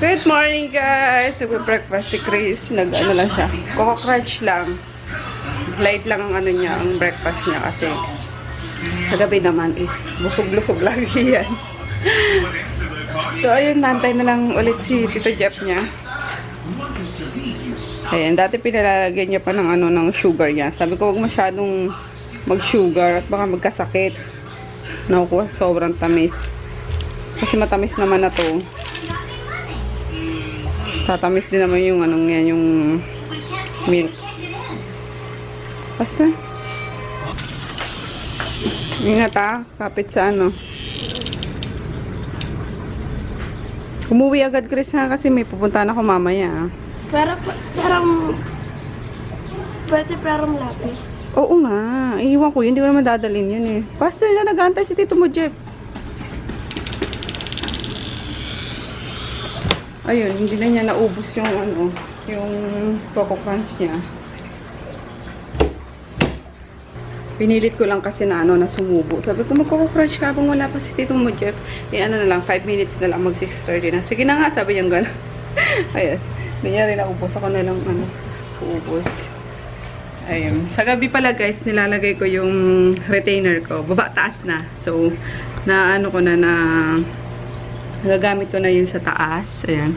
Good morning, guys! Nag-breakfast si Chris. Nag-ano lang siya. Coco Crunch lang. Light lang ang ano niya, ang breakfast niya kasi sa gabi naman is busog-lusog lagi yan. So, ayun, nantay na lang ulit si Tito Jeff niya. Ayan, dati pinalalagyan niya pa ng ano, ng sugar niya. Sabi ko, huwag masyadong mag-sugar at baka magkasakit. Nakukuha, sobrang tamis. Kasi matamis naman na to. Tatamis din naman yung anong yan, yung milk. Basta. Ingat ha, kapit sa ano. Umuwi agad, Chris, ha, kasi may pupuntahan ako mamaya. Pero parang pwede parang lapis. Oo nga, iiwan ko yun, hindi ko naman dadalhin yun eh. Pastor na, nag-aantay si Tito mo, Jeff. Ayun, hindi na niya naubos yung ano, yung Coco Crunch niya. Pinilit ko lang kasi na ano, na sumubo. Sabi ko, mag-Coco Crunch ka habang wala pa si Tito mo, Jeff. Eh, ano na lang, 5 minutes na lang, mag 6:30 na. Sige na nga, sabi niya gano'n. Ayun, hindi niya rin naubos. Ako na lang, ano, uubos. Ayun. Sa gabi pala, guys, nilalagay ko yung retainer ko. Baba, taas na. So, na ano ko na, nagagamit ko na yun sa taas. Ayan.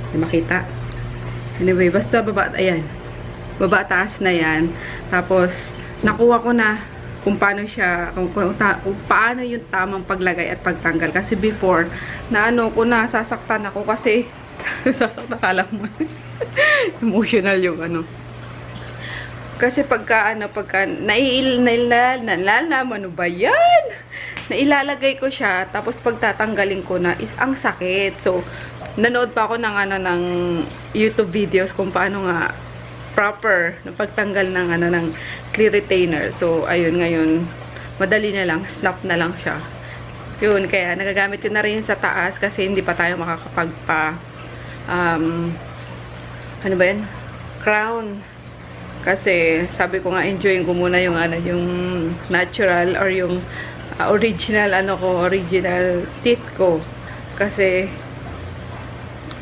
Hindi makita. Anyway, basta baba, ayan. Baba, taas na yan. Tapos, nakuha ko na kung paano siya, kung paano yung tamang paglagay at pagtanggal. Kasi before, na ano ko na, sasaktan ako kasi, sasaktan ka lang mo. Emotional yung ano. Kasi pagka nailalalaman, ano ba yan? Nailalagay ko siya, tapos pagtatanggalin ko na is ang sakit. So, nanood pa ako ng ano, ng YouTube videos kung paano nga proper na pagtanggal ng ano, ng clear retainer. So, ayun, ngayon madali na lang, snap na lang siya. Yun, kaya nagagamit ko na rin sa taas kasi hindi pa tayo makakapagpa ano ba yan? Crown. Kasi sabi ko nga, enjoyin ko muna yung ano, yung natural or yung original original teeth ko. Kasi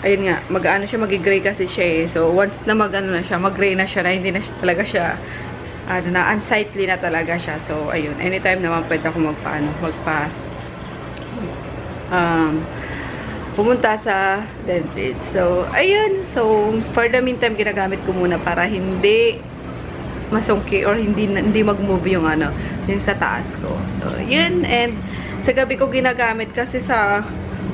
ayun nga, mag-ano siya, magi-gray kasi siya eh. So once na mag-ano na siya, mag-gray na siya, na hindi na siya, talaga siya ano na, unsightly na talaga siya. So ayun, anytime naman pwede ako pumunta sa dentist. So ayun, so for the meantime ginagamit ko muna para hindi masungki or hindi mag-move yung ano, yung sa taas ko. So, yun. And sa gabi ko ginagamit kasi sa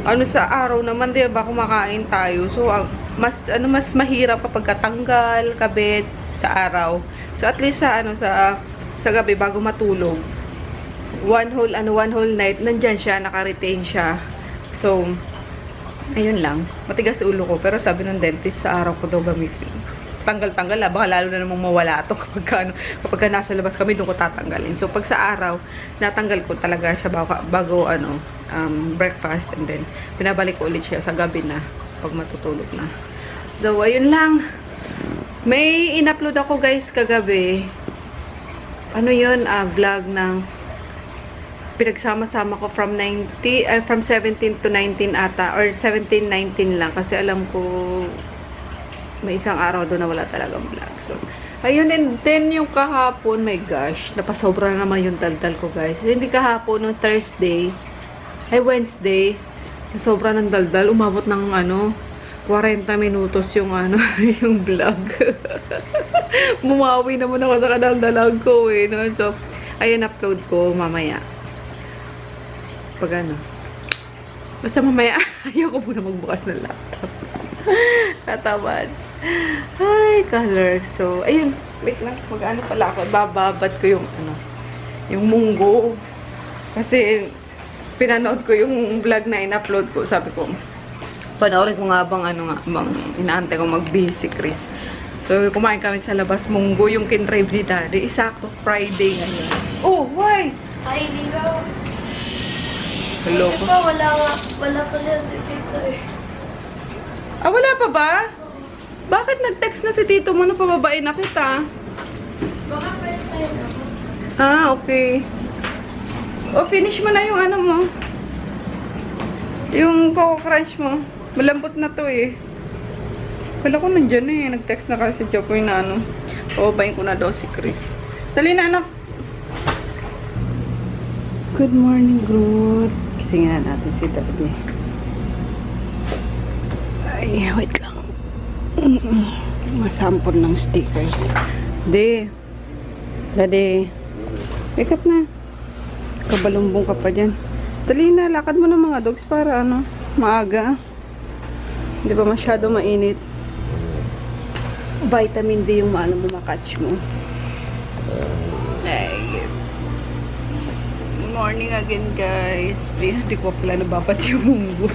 ano, sa araw naman, 'di ba, kumakain tayo. So mas mahirap kapag katanggal, kabit sa araw. So at least sa ano, sa gabi bago matulog, one whole night nandiyan siya, naka-retain siya. So ayun lang. Matigas ulo ko, pero sabi ng dentist sa araw ko daw gamitin. Tanggal-tanggal la, baka lalo na namang mawala ito kapag nasa labas kami, doon ko tatanggalin. So pag sa araw, natanggal ko talaga siya bago ano, breakfast, and then pinabalik ko ulit siya sa gabi na pag matutulog na. So ayun lang. May in-upload ako, guys, kagabi. Ano yun, vlog ng pinagsama-sama ko from 17 to 19 ata, or 17, 19 lang, kasi alam ko may isang araw doon na wala talagang vlog. So, ayun, and then yung kahapon, my gosh, napasobra na naman yung daldal ko, guys. Hindi kahapon, no, Wednesday, sobra ng daldal, umabot ng ano, 40 minutos yung ano, yung vlog. Bumawi naman ako sa kadaldalag ko eh, no? So, ayun, upload ko mamaya. Pag ano, basta mamaya, ayoko muna magbukas ng laptop. Katamad. Ay, color. So, ayun. Wait lang. Mag-ano pala ako. Bababad ko yung, ano, yung munggo. Kasi, pinanood ko yung vlog na in-upload ko. Sabi ko, panoorin ko nga bang, ano nga, bang inaantay ko mag-bihis si Chris. So, kumain kami sa labas. Munggo yung kinrive ni Daddy. Isakto Friday ngayon. Oh, why? Ay, hindi ka. Hello. Ito, wala pa siya dito eh. Ah, wala pa ba? Bakit nag-text na si Tito mo na pababain na kita? Baka pwede tayo na. Ah, okay. O, finish mo na yung ano mo. Yung Coco Crunch mo, malambot na to eh. Wala ko nandyan eh. Nag-text na kasi si Jopoy na ano. Pababayin ko na daw si Chris. Dali na anak. Good morning, Groot. Kisingin na natin si Daddy. Ay, wait lang. Masampol ng stickers. Daddy. Wake up na. Kabalumbong ka pa dyan. Dali na, lakad mo ng mga dogs para ano, maaga. Hindi ba masyado mainit? Vitamin D yung maano mo makatch mo. Ay. Good morning again, guys. Hindi ko pala nababat yung munggo.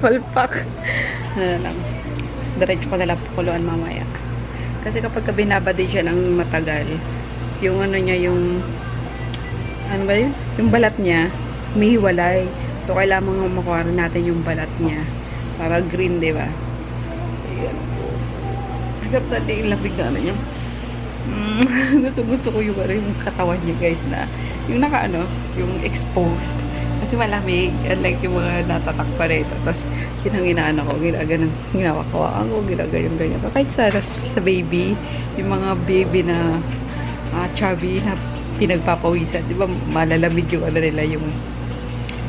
Palpak. Ano lang. Diretso ko nalang pakuluan mamaya. Kasi kapag binabadi siya ng matagal, yung ano niya, yung ano ba yun? Yung balat niya, umihiwalay. So, kailangan makuha natin yung balat niya. Para green, di ba? Ayan. Agap natin yung labig na ano niya. Gusto ko yung, yung katawan niya, guys, na yung naka, ano, yung exposed. Kasi malamig, unlike yung mga natatak pa rin. Tapos, yun ang inaano ko, ginawakawaan ko, ganyan. Kahit sa baby, yung mga baby na chubby na pinagpapawisan, di ba, malalamig yung ano nila, yung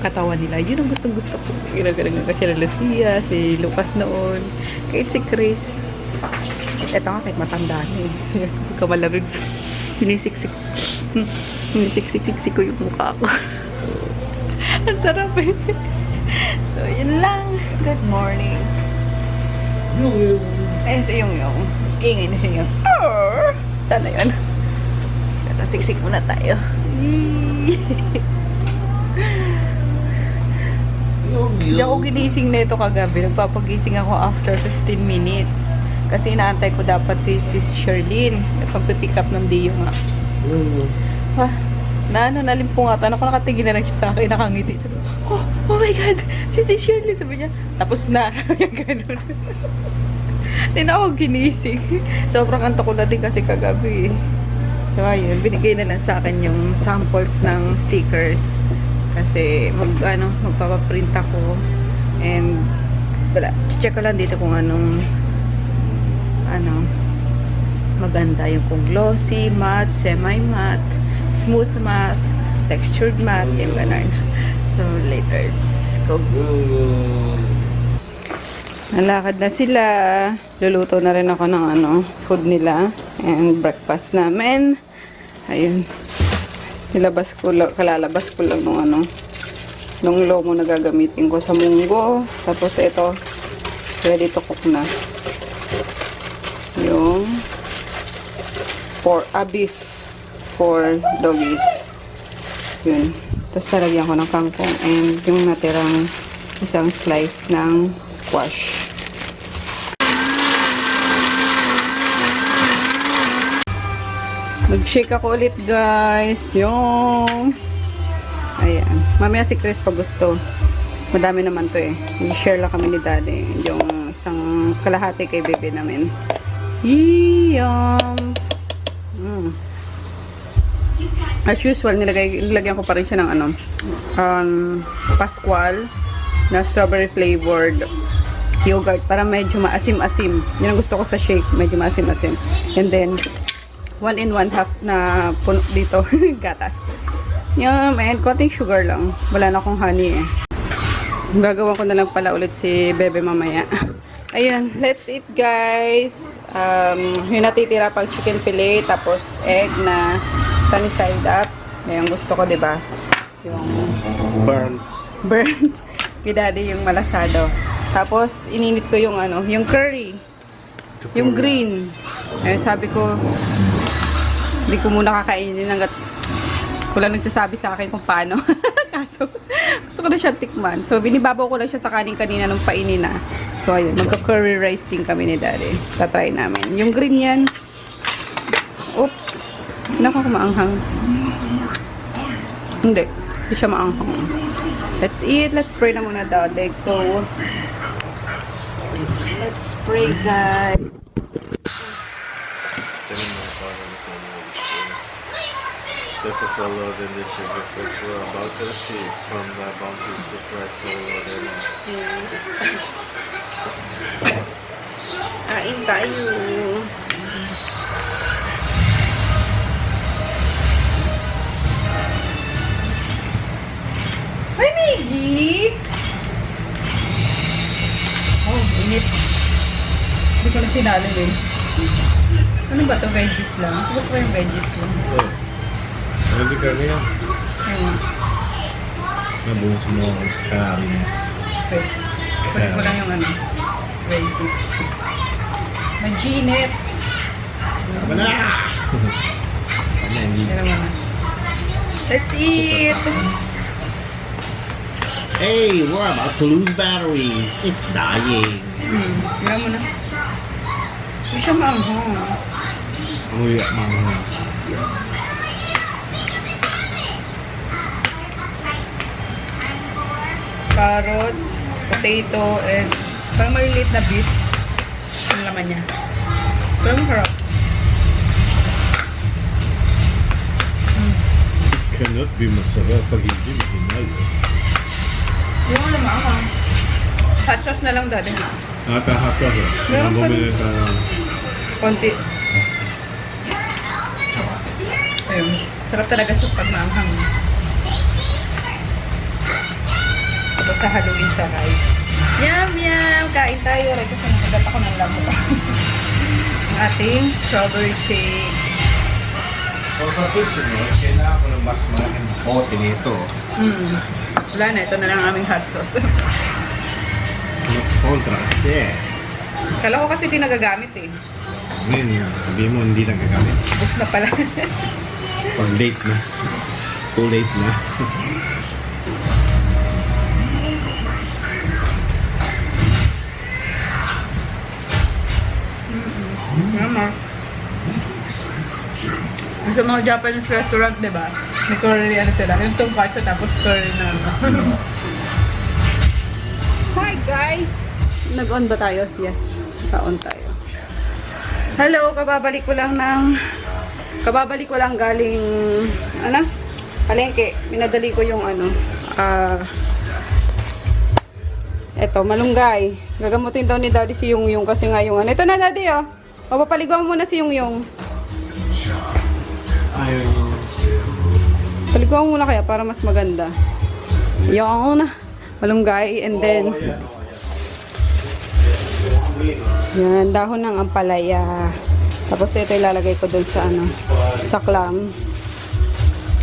katawan nila. Yun ang gustong-gusto ko. Ginagalang kasi si Lucia, si Lucas noon, kahit si Chris. Eto nga, kahit matanda na eh. Kamalaro. Sinisiksik ko yung mukha ko. Ang sarap eh. So, yun lang. Good morning. Ayun si yung. Ingay na siya yung. Sana yun. Siksik muna tayo. Hindi ako ginising na ito kagabi. Nagpapagising ako after 15 minutes. Kasi inaantay ko dapat si Sherlyn. Pag-pick up ng Dio nga. Nalimpungatan ako. Nakatingin na lang siya sa akin. Nakangiti. Sabi, oh my God! Si Sherlyn. Sabi niya, tapos na. Ganun. Hindi na ako ginising. Sobrang antok ko na din kasi kagabi. So, ayun, binigay na lang sa akin yung samples ng stickers. Kasi, magpapaprint ako. And, check ko lang dito kung anong, maganda yung kung glossy, matte, semi-matte, smooth matte, textured matte, yung ganun. So, later, go. Nalakad na sila. Luluto na rin ako ng food nila. And breakfast namin. Ayun. Kalalabas ko lang nung lomo na gagamitin ko sa munggo. Tapos ito, ready to cook na. Yung beef for doggies. Yun. Tapos talagyan ko ng kangkong and yung natirang isang slice ng squash. Nag-shake ako ulit, guys. Yung ayan. Mamaya si Chris pag gusto. Madami naman to eh. I-share lang kami ni Daddy. Yung isang kalahati kay bebe namin. Yum! As usual, nilagyan ko pa rin siya ng Pascual na strawberry flavored yogurt para medyo maasim-asim. Yun ang gusto ko sa shake. Medyo maasim-asim. And then, 1 and 1/2 na puno dito. Gatas. Yum, and konting sugar lang. Wala na akong honey eh. Gagawa ko na lang pala ulit si bebe mamaya. Ayun, let's eat, guys. Yung natitira pang chicken fillet, tapos egg na sunny side up. Yung gusto ko, diba? Yung burnt. Kay Daddy yung malasado. Tapos, ininit ko yung yung curry. Yung green. Ayun, sabi ko, hindi ko muna kakainin hanggat wala nagsasabi sa akin kung paano. Kaso, gusto ko na siya tikman. So, binibabaw ko lang siya sa kanin kanina nung painin na. So, ayun. Magka-curry rice din kami ni Daddy. Tatry namin. Yung green yan. Oops. Naku, maanghang. Hindi. Hindi siya maanghang. Let's eat. Let's pray na muna, Daddy. So, let's pray, guys. This is all loaded in sugar, which we're about to receive from the Bounty to Fresh loaded. Kain tayo. Ay, Miggy! Oh, init. Hindi ko na sinalo eh. Ano ba to? Veggies lang? Ano ba yung veggies lang? Oh, hindi ka niya. Ayun. Nabuhos mo ang karnes. Okay. Kunin ko lang yung ano. Veggies. Mag-ginit. Tama na! Tama, hindi. Yan naman. Let's eat! Hey, we're about to lose batteries. It's dying. Yan mo na. Hindi siya maanghang. Uy, mga. Carrots, potato, and parang maliliit na beef. Ang laman niya. Pero masarap. Cannot be masarap pag hindi mahinay. Yung ano maanghang. Hot sauce na lang dati. Nakakahat ako. Meron pa Bumili ka. Konti. Ayun. Sarap talaga sa pag maanghang. Tapos sahaluin sa rice. Yum, yum! Kain tayo. Right, kasi nakagat ako ng lamok. Ang ating strawberry shake. So sa susunod, kailangan ko ng mas malaking bote nito. Wala na. Ito na lang ang aming hot sauce. Kontra kasi. Kala ko kasi di nagagamit eh. Ngayon, sabihin mo hindi nagagamit. Bus na pala. Or late na. Too late na. Mama. Sa mga Japanese restaurant, di ba? May curry ano sila. Yung tonkatsu tapos curry na ano. Hi guys! Nag-on ba tayo? Yes. Naka-on tayo. Hello! Kababalik ko lang galing ano? Palengke. Minadali ko yung ano eto, malunggay. Gagamutin daw ni Daddy si Yung kasi nga yung ano. Ito na Daddy oh. Papapaliguan mo muna si Yung. Ayaw Paliguan mo muna kaya para mas maganda. Yung malunggay and then yan, dahon ng ampalaya. Tapos ito ilalagay ko dun sa ano, sa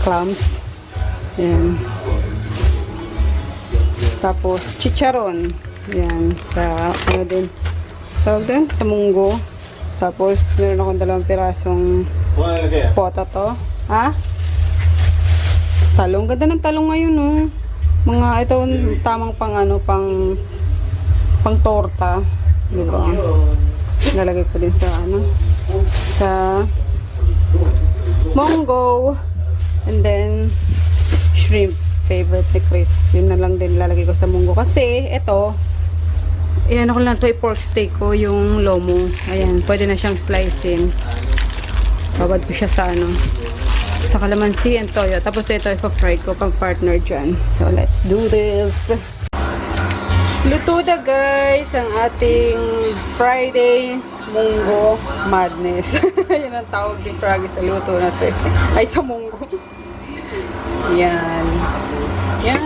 clams. Yan. Tapos chicharon. Yan, sa ano din. Tawag din, sa munggo. Tapos meron akong 2 pirasong potato. Ha? Talong. Ganda ng talong ngayon, oh. Mga ito tamang pang ano, pang torta. Diba? Nalagay ko din sa ano, sa munggo. And then shrimp. Favorite ni Chris. Yun na lang din lalagay ko sa munggo. Kasi ito, ayan ako lang ito, pork steak ko, yung lomo. Ayan, pwede na siyang slicing. Babad ko siya sa ano, sa kalamansi and toyo. Tapos ito, ipa-fry ko pang partner dyan. So, let's do this. Luto na guys, ang ating Friday munggo madness. Yan ang tawag ni Froggy sa luto na ito. Ay, sa munggo. Yan. Yan.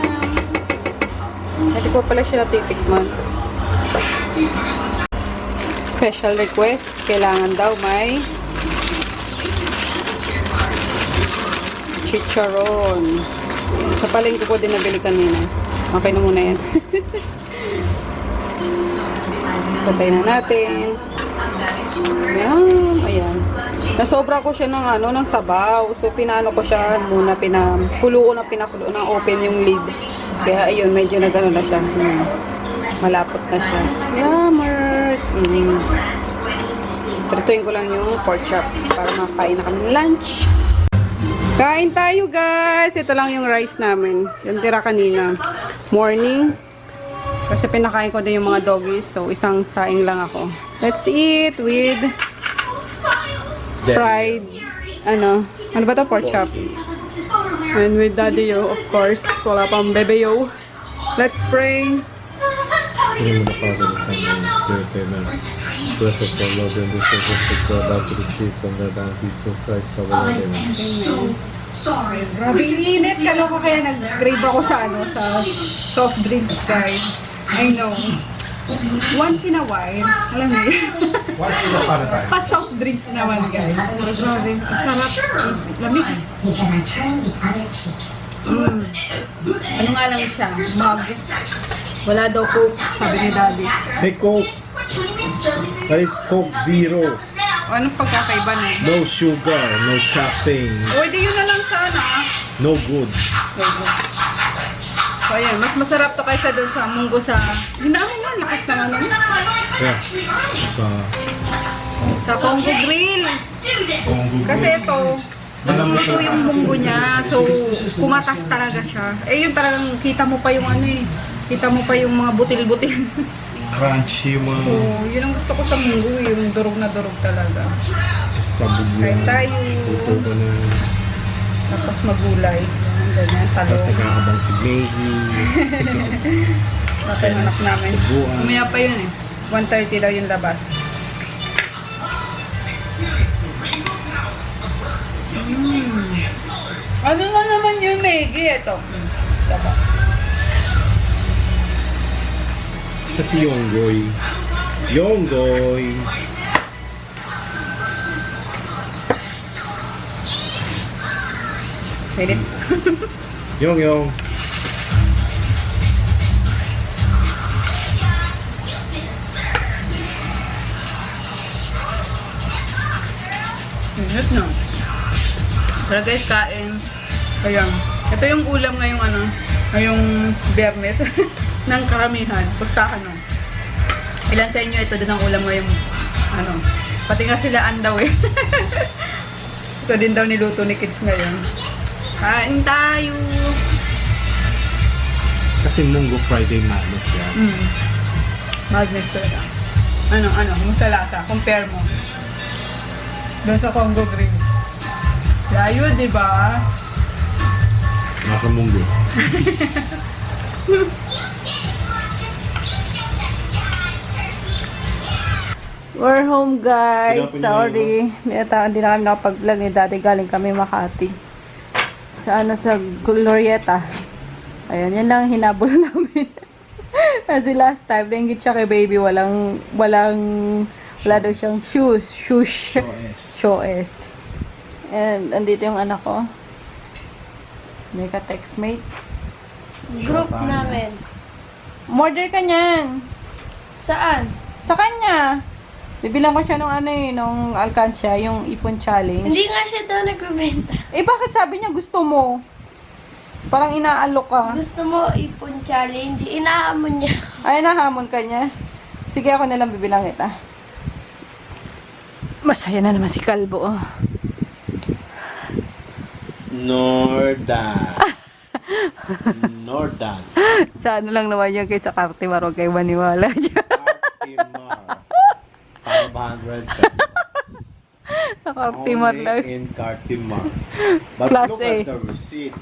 Hindi ko pala siya natitikman. Special request, kailangan daw may chicharon. Sa palengke ko din nabili kanina. Okay na muna yan. Patay na natin. Ayan. Ayan. Nasobra ko siya ng ano, ng sabaw. So pinano ko siya muna, pinakulo ng open yung lid. Kaya ayun, medyo nagano na siya. Malapot na siya. Yummers! Trituin ko lang yung pork chop para makain na kami lunch. Kain tayo guys! Ito lang yung rice namin. Yung tira kanina. Morning. Kasi pinakain ko din yung mga doggies. So isang saing lang ako. Let's eat with fried, ano ba to? Pork chop. And with Daddy Yo, of course. Wala pang Bebe Yo. Let's pray. In the name of the Father, the Son, and the Spirit, amen. Bless us, O Lord, in this service that we're about to receive from the bounty through Christ our Lord, amen. Grabing init. Kaloka kaya nag-crave ako sa soft drinks, guys. I know. Once in a while, alam mo yun. Once in a time. Pa-soft drinks naman, guys. Pero grabe, ang sarap. Lamig. Ano nga lang siya? Mug. Wala daw Coke, sabi ni Daddy. Hey, Coke. But it's Coke Zero. Anong pagkakaiba na? No sugar, no caffeine, O, di yun na lang sana. no good. So, ayan, mas masarap to kaysa doon sa munggo sa... Hinahin nga, lakas na ano. Yeah. Sa Congo Grill. Kasi ito, ito yung munggo niya. So, kumatas talaga siya. Eh, yun talagang kita mo pa yung ano eh. Kita mo pa yung mga butil-butil. Crunchy mga So, yun ang gusto ko sa munggo eh. Yung durog na durog talaga. sabog Kain yan. tayo. Luto ko na. Tapos magulay. Ganyan, talong. Nag-aabang si Blazy. Natin anak namin. Tubuan. Umaya pa yun eh. 1:30 daw yung labas. Ano na naman yung Maggie? Ito. Diba? Kasi Yonggoy. Yonggoy. Minute. Yong. Minute na. Pero guys, kain. Ayan. Ito yung ulam ngayong ano, ngayong Biyernes ng karamihan. Pustahan no. Ilan sa inyo ito din ang ulam ngayong ano. Pati nga sila andaw eh. Ito din daw niluto ni kids ngayon. Kain tayo. Kasi Munggo Friday Madness yan. Madness talaga. Ano, kumusta lasa? Compare mo. Doon sa Congo Grill. Layo, di ba? Nakamunggo. We're home, guys. Pinapin niyo Sorry. Hindi na kami nakapag-vlog ni Daddy. Galing kami Makati. Sa Glorieta. Ayun, yan lang ang hinabol namin. Kasi last time, dahil siya kay baby, wala daw siyang shoes. Shoes. And, andito yung anak ko. May ka-textmate. Group namin. Order ka niyan. Saan? Sa kanya. Bibilang ko siya nung Alcancia, yung Ipon Challenge. Hindi nga siya daw nagbebenta. Eh, bakit sabi niya gusto mo? Parang inaalok ka. Gusto mo ipon challenge? Inahamon niya. Ay, nahamon ka niya. Sige, ako nalang bibilang kita. Masaya na naman si Kalbo. Oh. Nordan. Sa ano lang naman yan kay sa Cartimar, huwag kayo maniwala dyan. Cartimar. 500 pesos. Sa Cartimar Only lang. in Cartimar. But Class look A. at the receipt.